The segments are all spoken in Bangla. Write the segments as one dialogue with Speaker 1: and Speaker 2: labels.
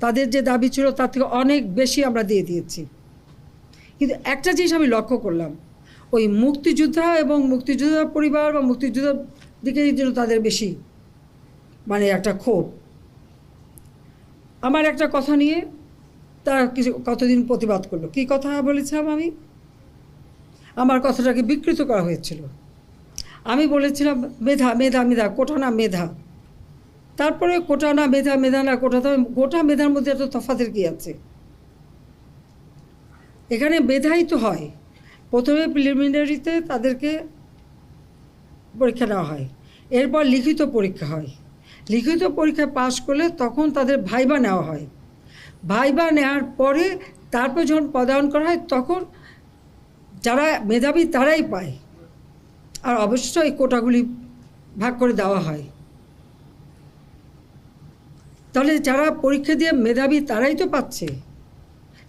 Speaker 1: তাদের যে দাবি ছিল তার থেকে অনেক বেশি আমরা দিয়ে দিয়েছি। কিন্তু একটা জিনিস আমি লক্ষ্য করলাম, ওই মুক্তিযোদ্ধা এবং মুক্তিযোদ্ধা পরিবার বা মুক্তিযোদ্ধার দিকে যেন তাদের বেশি মানে একটা ক্ষোভ। আমার একটা কথা নিয়ে তারা কিছু কতদিন প্রতিবাদ করলো। কী কথা বলেছিলাম আমি? আমার কথাটাকে বিকৃত করা হয়েছিল। আমি বলেছিলাম মেধা মেধা মেধা, কোটা না মেধা। তারপরে কোটা না মেধা, মেধা না কোটা, গোটা মেধার মধ্যে এত তফাতের কী আছে? এখানে মেধাই তো হয়। প্রথমে প্রিলিমিনারিতে তাদেরকে পরীক্ষা নেওয়া হয়, এরপর লিখিত পরীক্ষা হয়। লিখিত পরীক্ষা পাশ করলে তখন তাদের ভাইবা নেওয়া হয়। ভাইবা নেওয়ার পরে তারপর যখন পদায়ন করা হয় তখন যারা মেধাবী তারাই পায়। আর অবশ্যই কোটাগুলি ভাগ করে দেওয়া হয়। তাহলে যারা পরীক্ষা দিয়ে মেধাবী তারাই তো পাচ্ছে।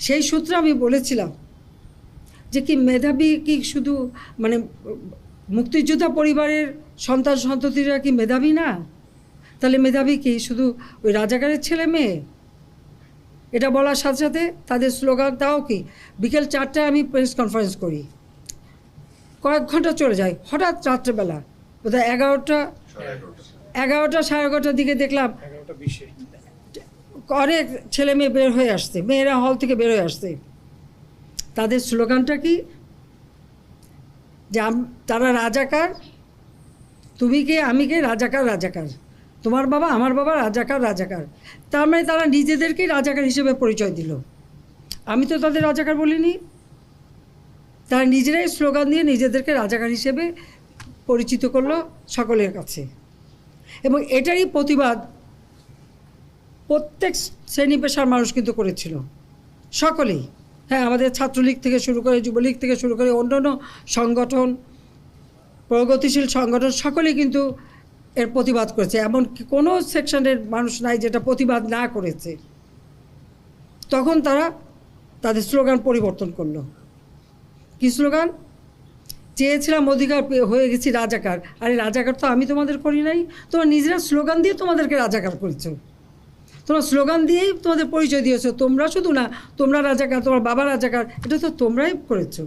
Speaker 1: সেই সূত্রে আমি বলেছিলাম যে কি মেধাবী কি শুধু মানে মুক্তিযোদ্ধা পরিবারের সন্তান সন্ততিরা কি মেধাবী না? তাহলে মেধাবী কি শুধু ওই রাজাকারের ছেলে মেয়ে? এটা বলার সাথে সাথে তাদের স্লোগান, তাও কি বিকেল 4টায় আমি প্রেস কনফারেন্স করি, কয়েক ঘন্টা চলে যায়, হঠাৎ রাত্রেবেলা বোধহয় 11টা 11:30টার দিকে দেখলাম অনেক ছেলে মেয়ে বের হয়ে আসছে, মেয়েরা হল থেকে বের হয়ে আসছে। তাদের স্লোগানটা কি? যে তারা রাজাকার, তুমি কে আমি কে, রাজাকার রাজাকার, তোমার বাবা আমার বাবা, রাজাকার রাজাকার। তার মানে তারা নিজেদেরকেই রাজাকার হিসেবে পরিচয় দিল। আমি তো তাদের রাজাকার বলিনি। তারা নিজেরাই স্লোগান দিয়ে নিজেদেরকে রাজাকার হিসেবে পরিচিত করলো সকলের কাছে। এবং এটারই প্রতিবাদ প্রত্যেক শ্রেণী পেশার মানুষ কিন্তু করেছিল, সকলেই। হ্যাঁ, আমাদের ছাত্রলীগ থেকে শুরু করে, যুবলীগ থেকে শুরু করে অন্যান্য সংগঠন, প্রগতিশীল সংগঠন সকলেই কিন্তু এর প্রতিবাদ করেছে। এমন কোনো সেকশনের মানুষ নাই যেটা প্রতিবাদ না করেছে। তখন তারা তাদের স্লোগান পরিবর্তন করলো। কী স্লোগান? চেয়েছিলাম অধিকার হয়ে গেছি রাজাকার। আরে রাজাকার তো আমি তোমাদের করি নাই, তোমরা নিজেরা স্লোগান দিয়ে তোমাদেরকে রাজাকার করেছো। তোমরা স্লোগান দিয়েই তোমাদের পরিচয় দিয়েছো। তোমরা শুধু না, তোমরা রাজাকার, তোমার বাবা রাজাকার, এটা তো তোমরাই করেছো।